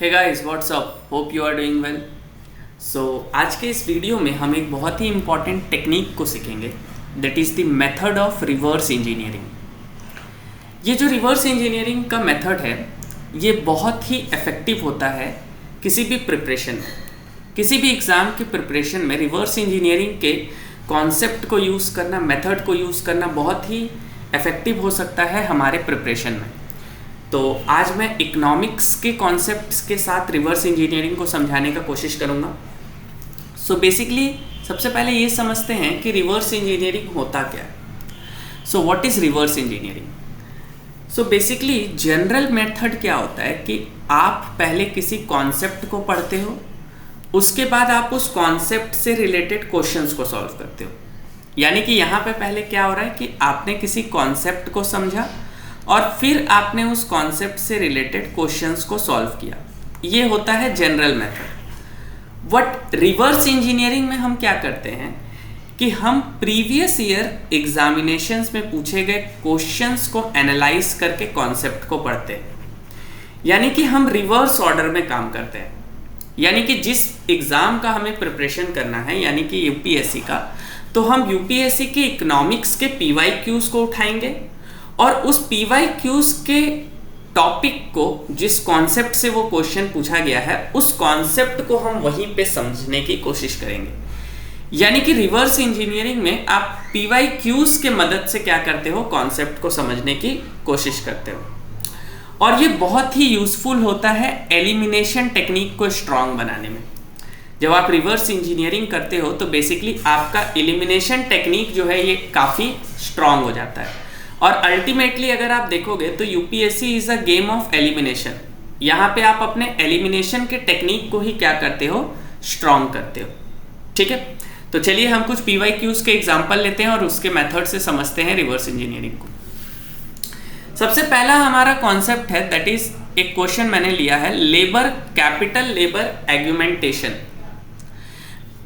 Hey guys what's up, hope you are doing well. So आज के इस video में हम एक बहुत ही इम्पॉर्टेंट टेक्निक को सीखेंगे, that is the method of reverse engineering. ये जो रिवर्स इंजीनियरिंग का मेथड है ये बहुत ही इफ़ेक्टिव होता है किसी भी प्रिपरेशन में। किसी भी एग्ज़ाम की प्रिपरेशन में रिवर्स इंजीनियरिंग के कॉन्सेप्ट को यूज़ करना, मेथड को यूज़ करना बहुत ही इफ़ेक्टिव हो सकता है हमारे प्रिपरेशन में। तो आज मैं इकोनॉमिक्स के कॉन्सेप्ट्स के साथ रिवर्स इंजीनियरिंग को समझाने का कोशिश करूँगा। सो बेसिकली सबसे पहले ये समझते हैं कि रिवर्स इंजीनियरिंग होता क्या है। So what is reverse engineering? So basically general method क्या होता है कि आप पहले किसी कॉन्सेप्ट को पढ़ते हो, उसके बाद आप उस कॉन्सेप्ट से रिलेटेड क्वेश्चंस को सॉल्व करते हो। यानी कि यहाँ पे पहले क्या हो रहा है कि आपने किसी कॉन्सेप्ट को समझा और फिर आपने उस कॉन्सेप्ट से रिलेटेड क्वेश्चंस को सॉल्व किया। ये होता है general method. But reverse engineering में हम क्या करते हैं कि हम प्रीवियस ईयर एग्जामिनेशंस में पूछे गए क्वेश्चंस को एनालाइज करके कॉन्सेप्ट को पढ़ते हैं। यानी कि हम रिवर्स ऑर्डर में काम करते हैं। यानी कि जिस एग्ज़ाम का हमें प्रिपरेशन करना है, यानी कि यूपीएससी का, तो हम यूपीएससी के इकोनॉमिक्स के पीवाईक्यूज को उठाएंगे और उस पीवाईक्यूज के टॉपिक को, जिस कॉन्सेप्ट से वो क्वेश्चन पूछा गया है, उस कॉन्सेप्ट को हम वहीं पे समझने की कोशिश करेंगे। यानी कि रिवर्स इंजीनियरिंग में आप पीवाईक्यूज के मदद से क्या करते हो, कॉन्सेप्ट को समझने की कोशिश करते हो। और ये बहुत ही यूजफुल होता है एलिमिनेशन टेक्निक को स्ट्रांग बनाने में। जब आप रिवर्स इंजीनियरिंग करते हो तो बेसिकली आपका एलिमिनेशन टेक्निक जो है ये काफ़ी स्ट्रांग हो जाता है। और अल्टीमेटली अगर आप देखोगे तो UPSC is a game of elimination. यहाँ पे आप अपने एलिमिनेशन के टेक्निक को ही क्या करते हो, स्ट्रांग करते हो। ठीक है, तो चलिए हम कुछ पीवाईक्यूज के एग्जाम्पल लेते हैं और उसके मेथड से समझते हैं रिवर्स इंजीनियरिंग को। सबसे पहला हमारा कॉन्सेप्ट है, दैट इज एक क्वेश्चन मैंने लिया है, लेबर कैपिटल लेबर एग्यूमेंटेशन।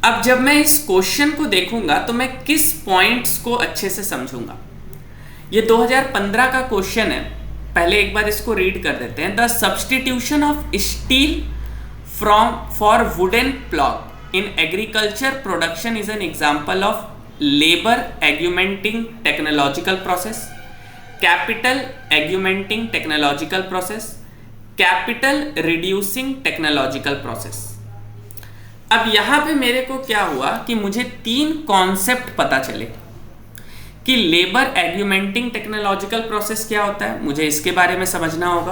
अब जब मैं इस क्वेश्चन को देखूंगा तो मैं किस पॉइंट्स को अच्छे से समझूंगा। ये 2015 का क्वेश्चन है, पहले एक बार इसको रीड कर देते हैं। The substitution of steel for wooden plough in agriculture production is an example of labour augmenting technological process, capital augmenting technological process, capital reducing technological process. अब यहां पे मेरे को क्या हुआ कि मुझे तीन कॉन्सेप्ट पता चले कि लेबर एग्यूमेंटिंग टेक्नोलॉजिकल प्रोसेस क्या होता है, मुझे इसके बारे में समझना होगा।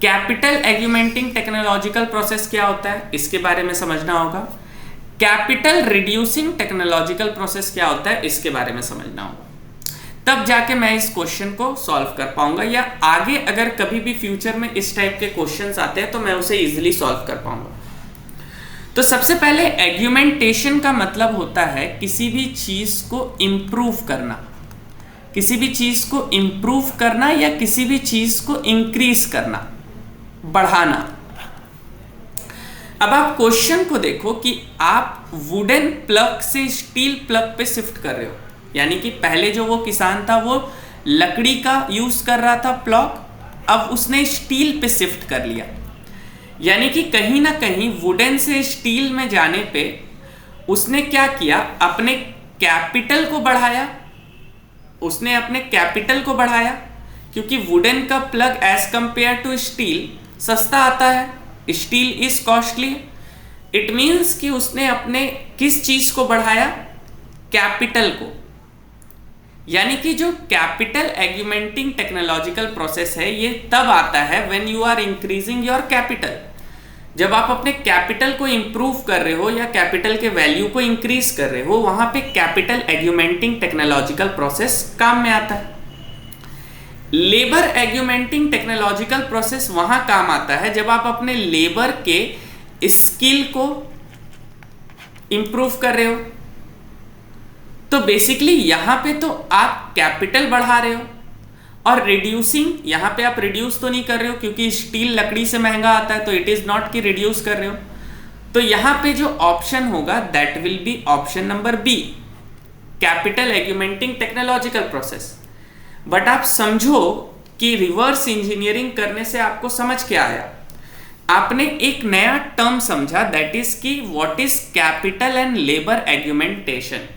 कैपिटल एग्यूमेंटिंग टेक्नोलॉजिकल प्रोसेस क्या होता है, इसके बारे में समझना होगा। कैपिटल रिड्यूसिंग टेक्नोलॉजिकल प्रोसेस क्या होता है, इसके बारे में समझना होगा। तब जाके मैं इस क्वेश्चन को सॉल्व कर पाऊंगा, या आगे अगर कभी भी फ्यूचर में इस टाइप के क्वेश्चंस आते हैं तो मैं उसे इजीली सॉल्व कर पाऊंगा। तो सबसे पहले एग्यूमेंटेशन का मतलब होता है किसी भी चीज को इंप्रूव करना, किसी भी चीज को इंप्रूव करना या किसी भी चीज को इंक्रीज करना, बढ़ाना। अब आप क्वेश्चन को देखो कि आप वुडन प्लग से स्टील प्लग पे शिफ्ट कर रहे हो। यानी कि पहले जो वो किसान था वो लकड़ी का यूज कर रहा था प्लॉग, अब उसने स्टील पे शिफ्ट कर लिया। यानी कि कहीं ना कहीं वुडन से स्टील में जाने पे उसने क्या किया, अपने कैपिटल को बढ़ाया। उसने अपने कैपिटल को बढ़ाया क्योंकि वुडन का plug as compare to steel सस्ता आता है, steel is costly. It means कि उसने अपने किस चीज को बढ़ाया, कैपिटल को। यानी कि जो कैपिटल एग्यूमेंटिंग टेक्नोलॉजिकल प्रोसेस है ये तब आता है when you are increasing your capital. जब आप अपने कैपिटल को इंप्रूव कर रहे हो या कैपिटल के वैल्यू को इंक्रीज कर रहे हो, वहां पे कैपिटल एग्यूमेंटिंग टेक्नोलॉजिकल प्रोसेस काम में आता है। लेबर एग्यूमेंटिंग टेक्नोलॉजिकल प्रोसेस वहां काम आता है जब आप अपने लेबर के स्किल को इंप्रूव कर रहे हो। तो बेसिकली यहां पे तो आप कैपिटल बढ़ा रहे हो, और रिड्यूसिंग, यहां पे आप रिड्यूस तो नहीं कर रहे हो क्योंकि स्टील लकड़ी से महंगा आता है, तो इट इज नॉट कि रिड्यूस कर रहे हो। तो यहां पे जो ऑप्शन होगा that will be option number B, capital augmenting technological process. But आप समझो कि रिवर्स इंजीनियरिंग करने से आपको समझ क्या आया आपने एक नया टर्म समझा, दैट इज कि what is capital and labour augmentation.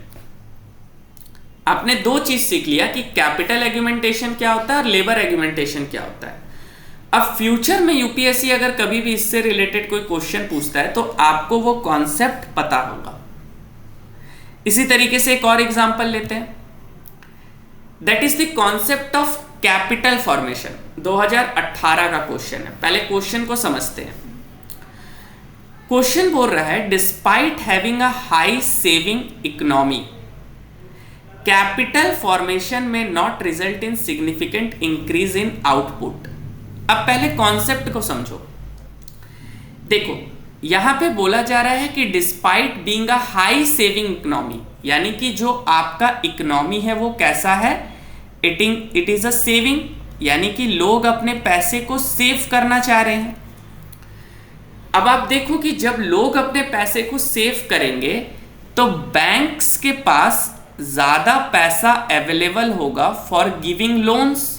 आपने दो चीज सीख लिया कि कैपिटल एग्यूमेंटेशन क्या होता है और लेबर एग्यूमेंटेशन क्या होता है। अब फ्यूचर में यूपीएससी अगर कभी भी इससे रिलेटेड कोई क्वेश्चन पूछता है तो आपको वो कॉन्सेप्ट पता होगा। इसी तरीके से एक और एग्जांपल लेते हैं, that is the concept of capital formation. 2018 का क्वेश्चन है, पहले क्वेश्चन को समझते हैं। क्वेश्चन बोल रहा है despite having a high saving economy, capital formation में not result in significant increase in output. अब पहले कॉन्सेप्ट को समझो। देखो यहां पे बोला जा रहा है कि despite being a high saving economy, यानी कि जो आपका इकोनॉमी है वो कैसा है, इट इज अ सेविंग, यानी कि लोग अपने पैसे को सेव करना चाह रहे हैं। अब आप देखो कि जब लोग अपने पैसे को सेव करेंगे तो बैंक्स के पास ज्यादा पैसा अवेलेबल होगा फॉर गिविंग लोन्स,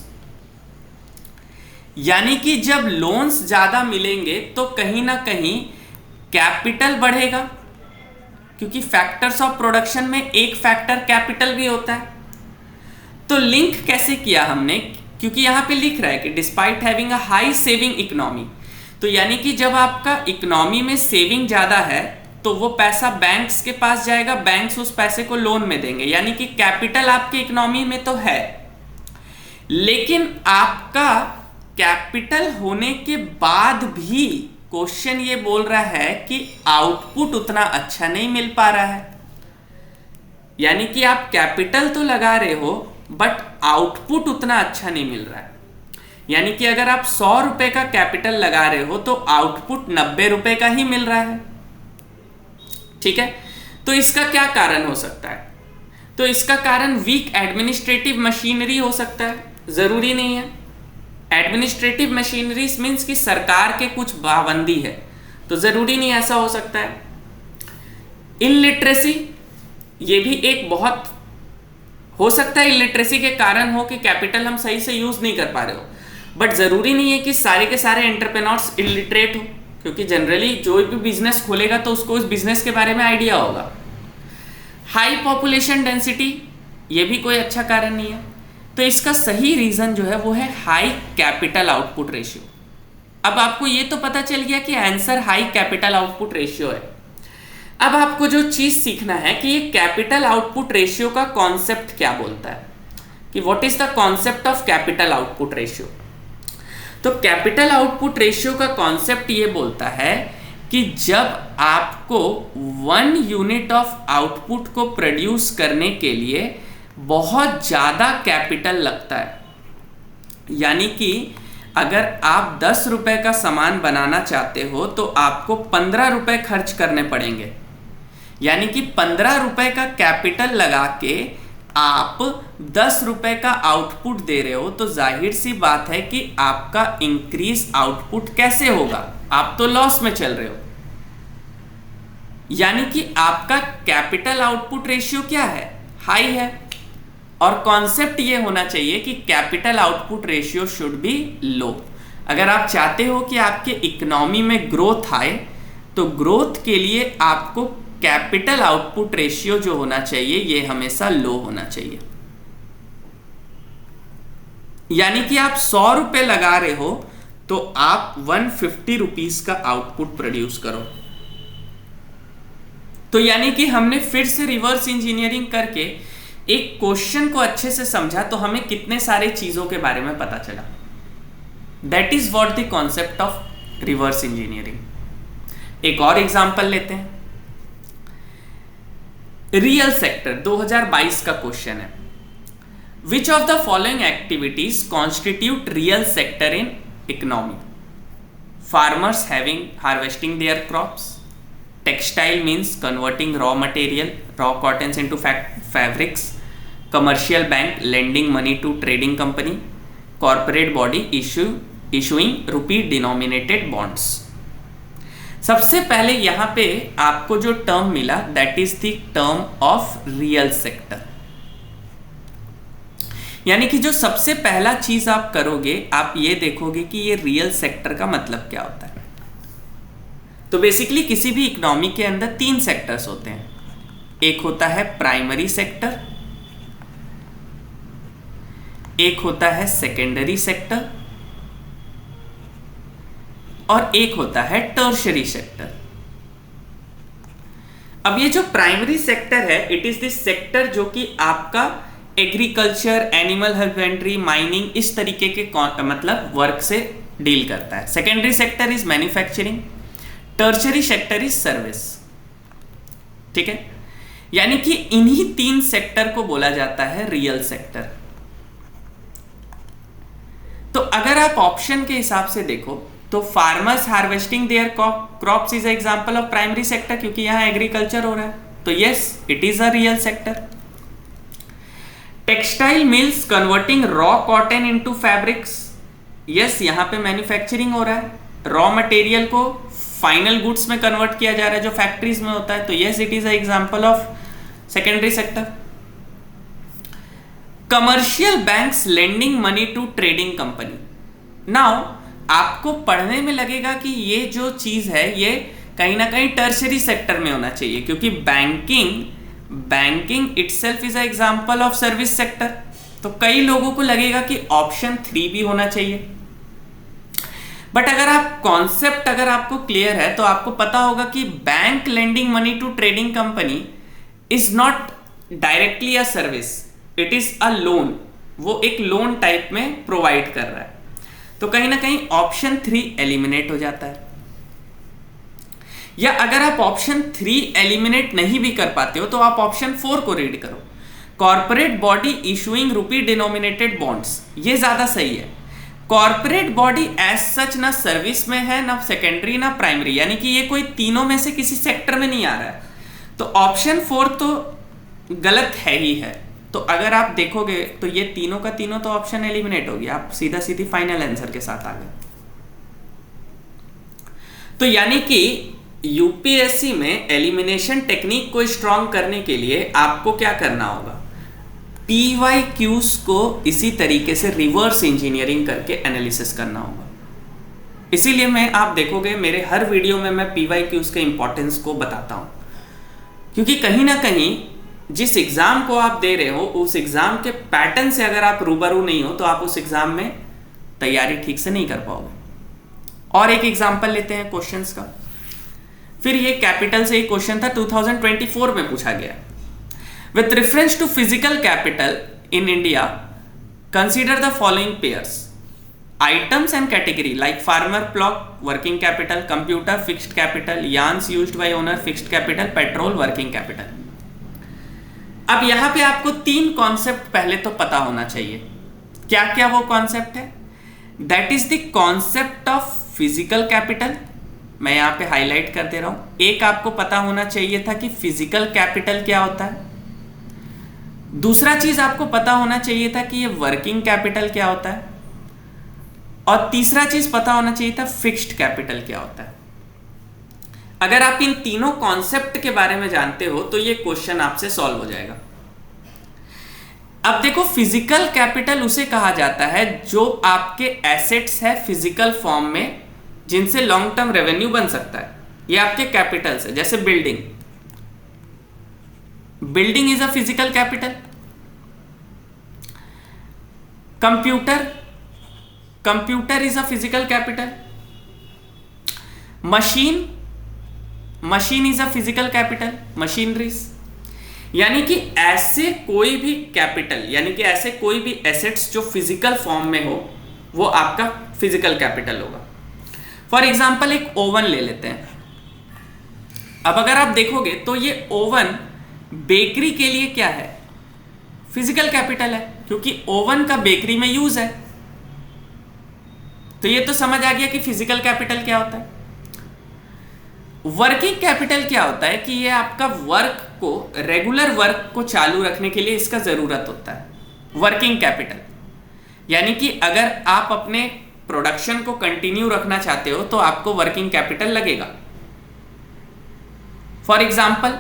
यानी कि जब लोन्स ज्यादा मिलेंगे तो कहीं ना कहीं कैपिटल बढ़ेगा, क्योंकि फैक्टर्स ऑफ प्रोडक्शन में एक फैक्टर कैपिटल भी होता है। तो लिंक कैसे किया हमने, क्योंकि यहां पे लिख रहा है कि despite having a high saving economy, तो यानी कि जब आपका इकोनॉमी में सेविंग ज्यादा है तो वो पैसा बैंक्स के पास जाएगा, बैंक्स उस पैसे को लोन में देंगे, यानी कि कैपिटल आपके इकोनॉमी में तो है, लेकिन आपका कैपिटल होने के बाद भी क्वेश्चन ये बोल रहा है कि आउटपुट उतना अच्छा नहीं मिल पा रहा है। यानी कि आप कैपिटल तो लगा रहे हो बट आउटपुट उतना अच्छा नहीं मिल रहा है। यानी कि अगर आप 100 रुपए का कैपिटल लगा रहे हो तो आउटपुट 90 रुपए का ही मिल रहा है। ठीक है, तो इसका क्या कारण हो सकता है? तो इसका कारण वीक एडमिनिस्ट्रेटिव मशीनरी हो सकता है, जरूरी नहीं है। एडमिनिस्ट्रेटिव मशीनरी मीन्स कि सरकार के कुछ पाबंदी है, तो जरूरी नहीं ऐसा हो सकता है। इलिटरेसी, ये भी एक बहुत हो सकता है इलिटरेसी के कारण हो कि कैपिटल हम सही से यूज नहीं कर पा रहे हो, बट जरूरी नहीं है कि सारे के सारे एंटरप्रेन्योर्स इलिटरेट हो, क्योंकि जनरली जो भी बिजनेस खोलेगा तो उसको उस बिजनेस के बारे में आइडिया होगा। हाई पॉपुलेशन डेंसिटी, ये भी कोई अच्छा कारण नहीं है। तो इसका सही रीजन जो है वो है हाई कैपिटल आउटपुट रेशियो। अब आपको ये तो पता चल गया कि answer high capital output ratio है। अब आपको जो चीज सीखना है कि ये कैपिटल आउटपुट रेशियो का कॉन्सेप्ट क्या बोलता है, कि what is the concept of capital output ratio. तो कैपिटल आउटपुट रेशियो का कॉन्सेप्ट ये बोलता है कि जब आपको 1 यूनिट ऑफ आउटपुट को प्रोड्यूस करने के लिए बहुत ज्यादा कैपिटल लगता है, यानी कि अगर आप 10 रुपए का सामान बनाना चाहते हो तो आपको 15 रुपए खर्च करने पड़ेंगे, यानी कि 15 रुपए का कैपिटल लगा के आप 10 रुपए का आउटपुट दे रहे हो, तो जाहिर सी बात है कि आपका इंक्रीज आउटपुट कैसे होगा, आप तो लॉस में चल रहे हो। यानी कि आपका कैपिटल आउटपुट रेशियो क्या है, हाई है। और कॉन्सेप्ट ये होना चाहिए कि capital output ratio should be low. अगर आप चाहते हो कि आपके इकोनॉमी में ग्रोथ आए तो ग्रोथ के लिए आपको कैपिटल आउटपुट रेशियो जो होना चाहिए ये हमेशा लो होना चाहिए। यानी कि आप 100 रुपए लगा रहे हो तो आप 150 रुपीस का आउटपुट प्रोड्यूस करो। तो यानी कि हमने फिर से रिवर्स इंजीनियरिंग करके एक क्वेश्चन को अच्छे से समझा तो हमें कितने सारे चीजों के बारे में पता चला। That is what the concept of reverse engineering. एक और एग्जांपल लेते हैं, रियल सेक्टर 2022 का क्वेश्चन है, विच of the following activities constitute real sector in economy? Farmers having harvesting there crops, textile means converting raw material raw cottons into fabrics, commercial bank lending money to trading company, corporate body issuing rupee denominated bonds। सबसे पहले यहां पे आपको जो term मिला that is the term of real sector. यानी कि जो सबसे पहला चीज आप करोगे आप ये देखोगे कि ये रियल सेक्टर का मतलब क्या होता है। तो बेसिकली किसी भी इकोनॉमी के अंदर 3 सेक्टर्स होते हैं। एक होता है प्राइमरी सेक्टर, एक होता है सेकेंडरी सेक्टर और एक होता है टर्शियरी सेक्टर। अब ये जो प्राइमरी सेक्टर है, इट इज दिस सेक्टर जो कि आपका एग्रीकल्चर, एनिमल हस्बेंड्री, माइनिंग, इस तरीके के मतलब वर्क से डील करता है। Secondary sector is manufacturing, tertiary sector is service. ठीक है, यानी कि इन्हीं 3 सेक्टर को बोला जाता है रियल सेक्टर। तो अगर आप ऑप्शन के हिसाब से देखो तो farmers harvesting there crops is example of primary sector, क्योंकि यहां एग्रीकल्चर हो रहा है, तो yes it is a real sector. Textile mills converting raw cotton into fabrics, yes यहां पे मैन्युफैक्चरिंग हो रहा है, रॉ मटेरियल को फाइनल गुड्स में कन्वर्ट किया जा रहा है जो फैक्ट्रीज में होता है, तो yes it is a example of secondary sector. Commercial banks lending money to trading company. Now आपको पढ़ने में लगेगा कि ये जो चीज है ये कहीं ना कहीं टर्शियरी सेक्टर में होना चाहिए, क्योंकि banking itself is a example of service sector. तो कई लोगों को लगेगा कि ऑप्शन 3 भी होना चाहिए, बट अगर आपको क्लियर है तो आपको पता होगा कि bank lending money to trading company is not directly a service, it is a loan. वो एक लोन टाइप में प्रोवाइड कर रहा है, तो कहीं ना कहीं ऑप्शन 3 एलिमिनेट हो जाता है। या अगर आप ऑप्शन 3 एलिमिनेट नहीं भी कर पाते हो तो आप ऑप्शन 4 को रीड करो, कॉर्पोरेट बॉडी इशूइंग रूपी डिनोमिनेटेड बॉन्ड्स। ये ज्यादा सही है। कॉर्पोरेट बॉडी एज सच ना सर्विस में है, ना सेकेंडरी, ना प्राइमरी, यानी कि ये कोई तीनों में से किसी सेक्टर में नहीं आ रहा है, तो ऑप्शन 4 तो गलत है ही है। तो अगर आप देखोगे तो ये तीनों का तीनों तो ऑप्शन एलिमिनेट हो गया, आप सीधा सीधी फाइनल आंसर के साथ आ गए। तो यानी कि यूपीएससी में एलिमिनेशन टेक्निक को स्ट्रॉन्ग करने के लिए आपको क्या करना होगा, पीवाईक्यूज को इसी तरीके से रिवर्स इंजीनियरिंग करके एनालिसिस करना होगा। इसीलिए आप देखोगे मेरे हर वीडियो में मैं पीवाईक्यूज के इंपॉर्टेंस को बताता हूं, क्योंकि कहीं ना कहीं जिस एग्जाम को आप दे रहे हो उस एग्जाम के पैटर्न से अगर आप रूबरू नहीं हो तो आप उस एग्जाम में तैयारी ठीक से नहीं कर पाओगे। और एक एग्जांपल लेते हैं क्वेश्चंस का। फिर ये कैपिटल से एक क्वेश्चन था, 2024 में पूछा गया। With reference to physical capital in India consider the following pairs, items and category like farmer plot working capital, computer fixed capital, yarns used by owner fixed capital, petrol working capital. अब यहां पे आपको 3 concept पहले तो पता होना चाहिए। क्या क्या वो कॉन्सेप्ट है? That is the concept of physical capital, मैं यहां पे हाईलाइट कर दे रहा हूं। एक आपको पता होना चाहिए था कि फिजिकल कैपिटल क्या होता है। दूसरा चीज आपको पता होना चाहिए था कि ये वर्किंग कैपिटल क्या होता है, और तीसरा चीज पता होना चाहिए था फिक्स्ड कैपिटल क्या होता है। अगर आप इन तीनों कॉन्सेप्ट के बारे में जानते हो तो ये क्वेश्चन आपसे सॉल्व हो जाएगा। अब देखो, फिजिकल कैपिटल उसे कहा जाता है जो आपके एसेट्स है फिजिकल फॉर्म में, जिनसे लॉन्ग टर्म रेवेन्यू बन सकता है। ये आपके कैपिटल्स है, जैसे building is a physical capital. Computer is a physical capital. Machine is a physical capital, machineries. यानी कि ऐसे कोई भी कैपिटल, यानी कि ऐसे कोई भी एसेट्स जो फिजिकल फॉर्म में हो वो आपका फिजिकल कैपिटल होगा। फॉर एग्जाम्पल एक ओवन ले लेते हैं। अब अगर आप देखोगे तो ये ओवन बेकरी के लिए क्या है, फिजिकल कैपिटल है, क्योंकि ओवन का बेकरी में यूज है। तो ये तो समझ आ गया कि फिजिकल कैपिटल क्या होता है। वर्किंग कैपिटल क्या होता है कि ये आपका रेगुलर वर्क को चालू रखने के लिए इसका जरूरत होता है, वर्किंग कैपिटल। यानी कि अगर आप अपने प्रोडक्शन को कंटिन्यू रखना चाहते हो तो आपको वर्किंग कैपिटल लगेगा। फॉर एग्जाम्पल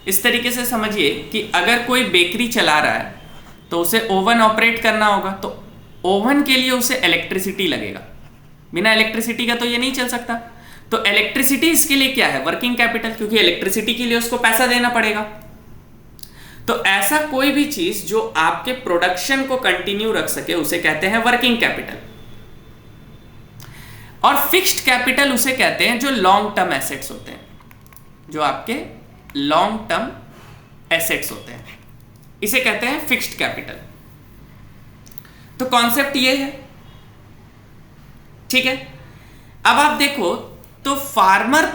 इस तरीके से समझिए कि अगर कोई बेकरी चला रहा है तो उसे ओवन ऑपरेट करना होगा, तो ओवन के लिए उसे इलेक्ट्रिसिटी लगेगा। बिना इलेक्ट्रिसिटी का तो ये नहीं चल सकता। तो इलेक्ट्रिसिटी इसके लिए क्या है, वर्किंग कैपिटल, क्योंकि इलेक्ट्रिसिटी के लिए उसको पैसा देना पड़ेगा। तो ऐसा कोई भी चीज जो आपके प्रोडक्शन को कंटिन्यू रख सके उसे कहते हैं वर्किंग कैपिटल। और फिक्स्ड कैपिटल उसे कहते हैं जो लॉन्ग टर्म एसेट्स होते हैं, जो आपके लॉन्ग टर्म एसेट्स होते हैं, इसे कहते हैं फिक्स्ड कैपिटल। तो कॉन्सेप्ट ये है, ठीक है। अब आप देखो तो फार्मर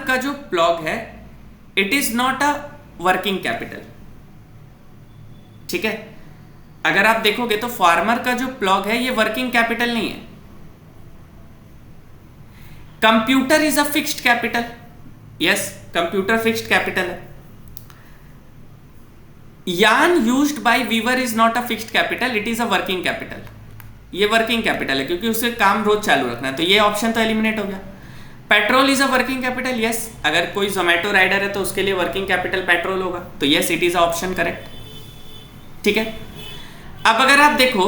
का जो प्लॉग है it is not a working capital, ठीक है। अगर आप देखोगे तो फार्मर का जो प्लॉग है ये वर्किंग कैपिटल नहीं है। Computer is a fixed capital, yes computer fixed capital है। Yarn used by weaver is not a fixed capital, it is a working capital. ये वर्किंग कैपिटल है क्योंकि उसे काम रोज चालू रखना है, तो ये ऑप्शन तो एलिमिनेट हो गया। Petrol is a working capital, yes अगर कोई जोमेटो राइडर है तो उसके लिए वर्किंग कैपिटल पेट्रोल होगा, तो yes it is a option correct, ठीक है। अब अगर आप देखो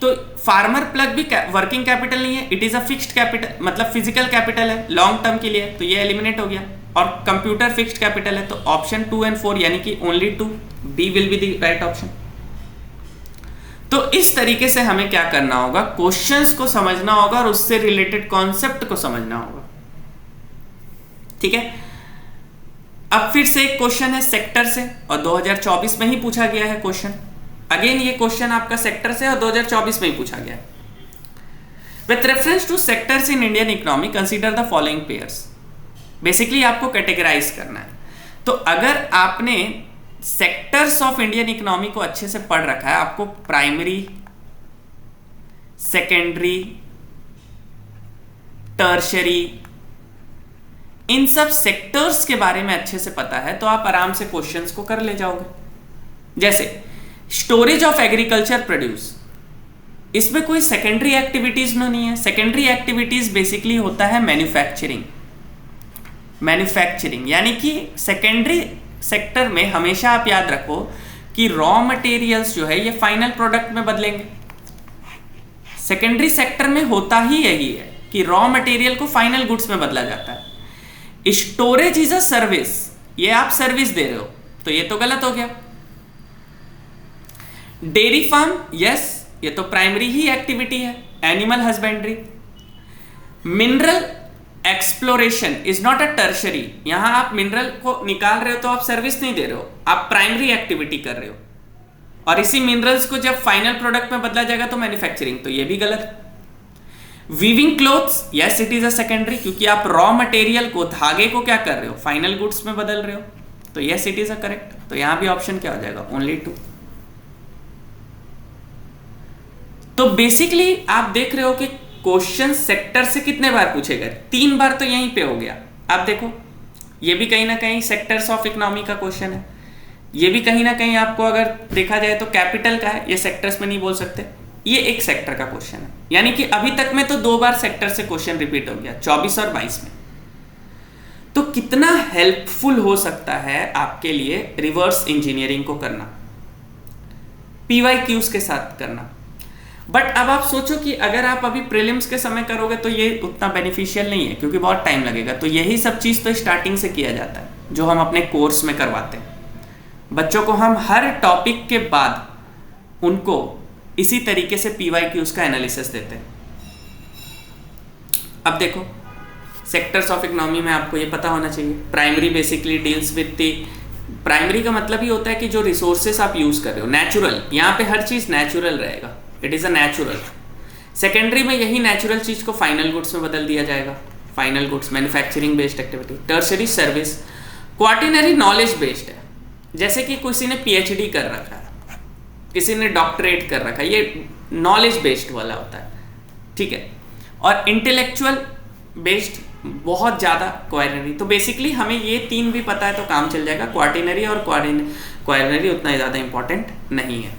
तो फार्मर प्लग भी वर्किंग कैपिटल नहीं है, it is a fixed capital, मतलब फिजिकल कैपिटल है लॉन्ग टर्म के लिए, तो ये एलिमिनेट हो गया। और कंप्यूटर फिक्स्ड कैपिटल है, तो ऑप्शन 2 and 4 यानी कि only 2, B will be the right option. तो इस तरीके से हमें क्या करना होगा, क्वेश्चंस को समझना होगा और उससे रिलेटेड कॉन्सेप्ट को समझना होगा, ठीक है। अब फिर से एक क्वेश्चन है सेक्टर से और 2024 में ही पूछा गया है क्वेश्चन। अगेन ये क्वेश्चन आपका सेक्टर से और 2024 में ही पूछा गया है। With reference to sectors in Indian economy consider the following pairs. Basically आपको कैटेगराइज करना है। तो अगर आपने सेक्टर्स ऑफ इंडियन इकोनॉमी को अच्छे से पढ़ रखा है, आपको प्राइमरी, सेकेंडरी, टर्शरी, इन सब सेक्टर्स के बारे में अच्छे से पता है, तो आप आराम से क्वेश्चंस को कर ले जाओगे। जैसे स्टोरेज ऑफ एग्रीकल्चर प्रोड्यूस, इसमें कोई सेकेंडरी एक्टिविटीज नहीं है। सेकेंडरी एक्टिविटीज बेसिकली होता है मैन्युफैक्चरिंग, यानी कि सेकेंडरी सेक्टर में हमेशा आप याद रखो कि रॉ मटेरियल्स जो है ये फाइनल प्रोडक्ट में बदलेंगे। सेकेंडरी सेक्टर में होता ही यही है कि रॉ मटेरियल को फाइनल गुड्स में बदला जाता है। स्टोरेज इज अ सर्विस, ये आप सर्विस दे रहे हो, तो ये तो गलत हो गया। डेयरी फार्म, यस ये तो प्राइमरी ही एक्टिविटी है। Animal husbandry, mineral exploration is not a tertiary, यहां आप मिनरल को निकाल रहे हो तो आप सर्विस नहीं दे रहे हो, आप प्राइमरी एक्टिविटी कर रहे हो। और इसी मिनरल्स को जब फाइनल प्रोडक्ट में बदला जाएगा तो मैन्युफैक्चरिंग, तो ये भी गलत। Weaving clothes, yes it is a secondary, क्योंकि आप रॉ मटेरियल को, धागे को क्या कर रहे हो, फाइनल गुड्स में बदल रहे हो, तो yes it is a correct. तो यहां भी ऑप्शन क्या हो जाएगा, ओनली 2। तो बेसिकली आप देख रहे हो कि क्वेश्चन सेक्टर से कितने बार पूछे गए, 3 बार तो यहीं पे हो गया। आप देखो ये भी कहीं ना कहीं सेक्टर्स ऑफ इकोनॉमी का क्वेश्चन है, ये भी कहीं ना कहीं आपको अगर देखा जाए तो कैपिटल का है, ये सेक्टर्स में नहीं बोल सकते, ये एक सेक्टर का क्वेश्चन है। यानी कि अभी तक में तो 2 बार सेक्टर से क्वेश्चन रिपीट हो गया, 24 और 22 में। तो कितना हेल्पफुल हो सकता है आपके लिए रिवर्स इंजीनियरिंग को करना, PYQs के साथ करना। बट अब आप सोचो कि अगर आप अभी प्रीलिम्स के समय करोगे तो ये उतना बेनिफिशियल नहीं है, क्योंकि बहुत टाइम लगेगा। तो यही सब चीज़ तो स्टार्टिंग से किया जाता है, जो हम अपने कोर्स में करवाते हैं। बच्चों को हम हर टॉपिक के बाद उनको इसी तरीके से PYQs का एनालिसिस देते हैं। अब देखो सेक्टर्स ऑफ इकोनॉमी में आपको ये पता होना चाहिए, primary basically deals with the, primary का मतलब ही होता है कि जो रिसोर्सेस आप यूज कर रहे हो, नेचुरल, यहाँ पे हर चीज नेचुरल रहेगा, it is a natural. Secondary में यही नेचुरल चीज को फाइनल गुड्स में बदल दिया जाएगा, final goods, manufacturing based activity. Tertiary service, quaternary knowledge based है, जैसे कि किसी ने PhD कर रखा है, किसी ने डॉक्टरेट कर रखा है, ये नॉलेज बेस्ड वाला होता है, ठीक है। और इंटेलेक्चुअल बेस्ड बहुत ज़्यादा क्वार्टिनरी। तो बेसिकली हमें ये 3 भी पता है तो काम चल जाएगा। क्वार्टिनरी और क्वार्टिनरी उतना ज़्यादा इंपॉर्टेंट नहीं है।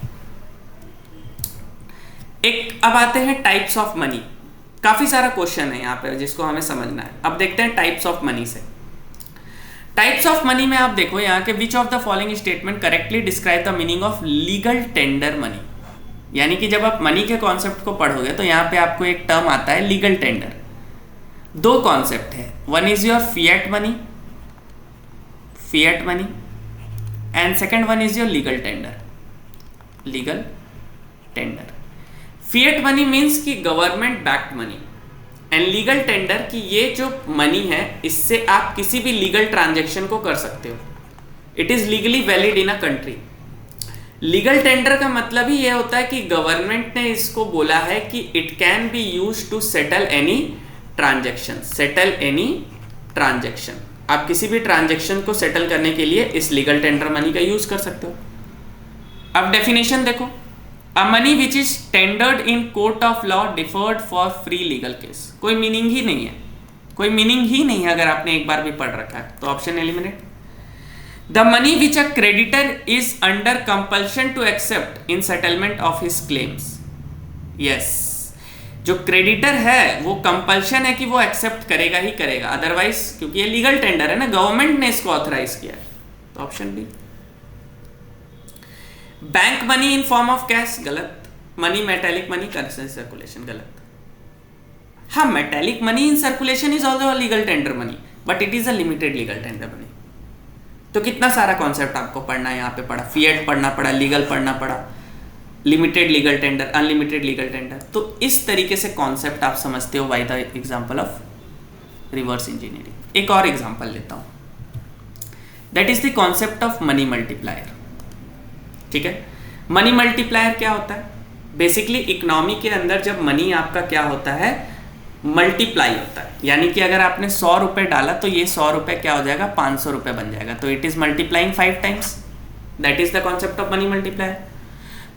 एक अब आते हैं टाइप्स ऑफ मनी, काफ़ी सारा क्वेश्चन है यहाँ पे जिसको हमें समझना है। अब देखते हैं टाइप्स ऑफ मनी से। टाइप्स ऑफ मनी में आप देखो यहाँ के विच of the following statement correctly describe the meaning of legal tender money. यानी कि जब आप मनी के कॉन्सेप्ट को पढ़ोगे तो यहाँ पे आपको एक टर्म आता है लीगल टेंडर। दो कॉन्सेप्ट है, one is your fiat money and second one is your legal tender. Fiat money means कि government backed money and legal tender कि ये जो मनी है इससे आप किसी भी लीगल ट्रांजैक्शन को कर सकते हो, it is legally valid in a country. Legal tender का मतलब ही ये होता है कि गवर्नमेंट ने इसको बोला है कि it can be use to settle any transaction. आप किसी भी ट्रांजैक्शन को सेटल करने के लिए इस लीगल टेंडर मनी का यूज कर सकते हो। अब डेफिनेशन देखो, a money which is tendered in court of law deferred for free legal case. कोई मीनिंग ही नहीं है अगर आपने एक बार भी पढ़ रखा है तो option eliminate. The money which a creditor is under compulsion to accept in settlement of his claims. Yes, जो क्रेडिटर है वो कंपल्शन है कि वो एक्सेप्ट करेगा ही करेगा, अदरवाइज क्योंकि ये लीगल टेंडर है ना, गवर्नमेंट ने इसको ऑथराइज किया है, तो option B. Bank money in form of cash, गलत। Money metallic money currency circulation, गलत। हाँ, metallic money in circulation is also legal tender money but it is a limited legal tender money. तो कितना सारा concept आपको पढ़ना है, यहाँ पे पढ़ा, फिएट पढ़ना पड़ा, लीगल पढ़ना पड़ा, limited legal tender, unlimited legal tender. तो इस तरीके से कॉन्सेप्ट आप समझते हो by the example of reverse engineering. एक और एग्जांपल लेता हूं, that is the concept of money multiplier. ठीक है, मनी मल्टीप्लायर क्या होता है? बेसिकली इकोनॉमी के अंदर जब मनी आपका क्या होता है, मल्टीप्लाई होता है, यानी कि अगर आपने 100 रुपए डाला तो ये 100 रुपए क्या हो जाएगा, 500 रुपए बन जाएगा। तो it is multiplying 5 times, that is the concept of money multiplier.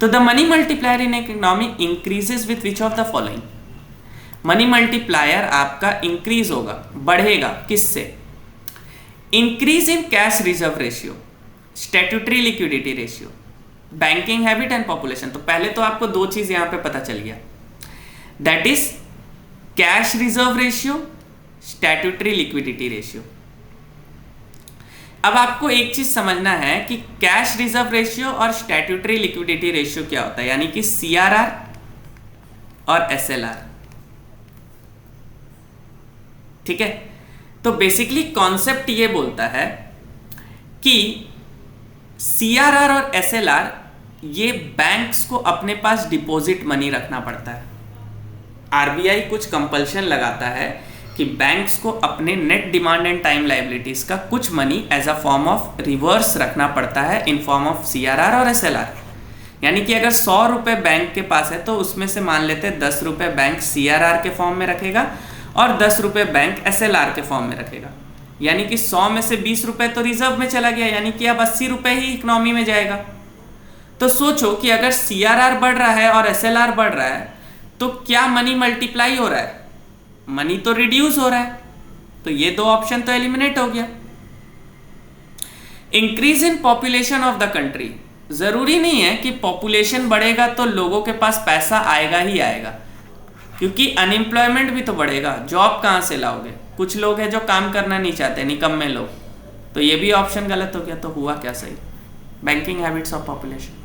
तो the money multiplier in economy increases with which of the following. Money multiplier आपका इंक्रीज होगा, बढ़ेगा, किससे? Increase in cash reserve ratio, statutory liquidity ratio, banking habit and population. तो पहले तो आपको दो चीज यहां पे पता चल गया, that is cash reserve ratio, statutory liquidity ratio. अब आपको एक चीज समझना है कि कैश रिजर्व रेशियो और स्टैट्यूटरी लिक्विडिटी रेशियो क्या होता है, यानी कि सीआरआर और एसएलआर। ठीक है, तो बेसिकली कॉन्सेप्ट ये बोलता है कि सीआरआर और एसएलआर ये बैंक्स को अपने पास डिपॉजिट मनी रखना पड़ता है। आरबीआई कुछ कंपल्शन लगाता है कि बैंक्स को अपने net demand and time liabilities का कुछ money as a form of reverse रखना पड़ता है इन फॉर्म ऑफ सीआरआर और एसएलआर। यानी कि अगर 100 रुपए बैंक के पास है तो उसमें से मान लेते हैं 10 रुपए बैंक सीआरआर के फॉर्म में रखेगा और 10 रुपए बैंक एसएलआर के फॉर्म में रखेगा। यानी कि 100 में से 20 रुपए तो रिजर्व में चला गया, यानी कि अब 80 रुपए ही इकोनॉमी में जाएगा। तो सोचो कि अगर सीआरआर बढ़ रहा है और एसएलआर बढ़ रहा है तो क्या मनी मल्टीप्लाई हो रहा है? मनी तो रिड्यूस हो रहा है। तो ये दो ऑप्शन तो एलिमिनेट हो गया। Increase in population of the country, जरूरी नहीं है कि पॉपुलेशन बढ़ेगा तो लोगों के पास पैसा आएगा ही आएगा, क्योंकि अनएम्प्लॉयमेंट भी तो बढ़ेगा, जॉब कहां से लाओगे? कुछ लोग हैं जो काम करना नहीं चाहते, निकम्मे लोग। तो ये भी ऑप्शन गलत हो गया। तो हुआ क्या सही? Banking habits of population.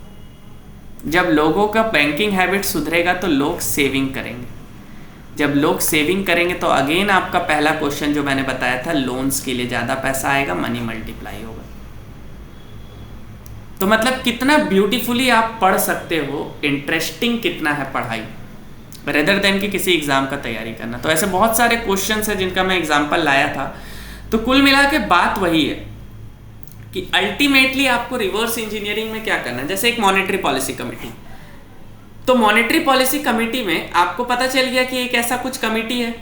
जब लोगों का बैंकिंग हैबिट सुधरेगा तो लोग सेविंग करेंगे। जब लोग सेविंग करेंगे तो अगेन आपका पहला क्वेश्चन जो मैंने बताया था, लोन्स के लिए ज़्यादा पैसा आएगा, मनी मल्टीप्लाई होगा। तो मतलब कितना ब्यूटीफुली आप पढ़ सकते हो, इंटरेस्टिंग कितना है पढ़ाई, रेदर देन कि किसी एग्जाम का तैयारी करना। तो ऐसे बहुत सारे क्वेश्चन है जिनका मैं एग्जाम्पल लाया था। तो कुल मिला के बात वही है कि अल्टीमेटली आपको रिवर्स इंजीनियरिंग में क्या करना है। जैसे एक मॉनेटरी पॉलिसी कमेटी, तो मॉनेटरी पॉलिसी कमेटी में आपको पता चल गया कि एक ऐसा कुछ कमेटी है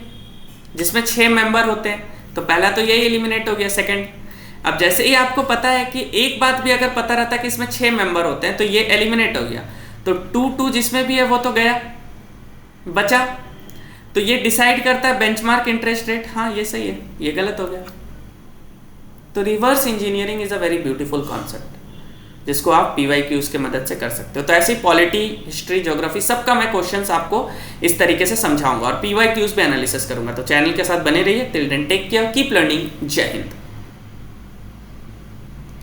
जिसमें 6 मेंबर होते हैं, तो पहला तो यही एलिमिनेट हो गया। सेकंड, अब जैसे ही आपको पता है कि एक बात भी अगर पता रहता है कि इसमें 6 मेंबर होते हैं तो ये एलिमिनेट हो गया। तो 2 जिसमें भी है वो तो गया, बचा। तो ये डिसाइड करता है बेंचमार्क इंटरेस्ट रेट, हाँ ये सही है, ये गलत हो गया। तो reverse engineering is a very beautiful concept जिसको आप पीवाईक्यूज के मदद से कर सकते हो। तो ऐसे ही पॉलिटी, हिस्ट्री, ज्योग्राफी सबका मैं क्वेश्चंस आपको इस तरीके से समझाऊंगा और पीवाईक्यूज पे एनालिसिस करूंगा। तो चैनल के साथ बने रहिए। Till then take care, keep learning. जय हिंद।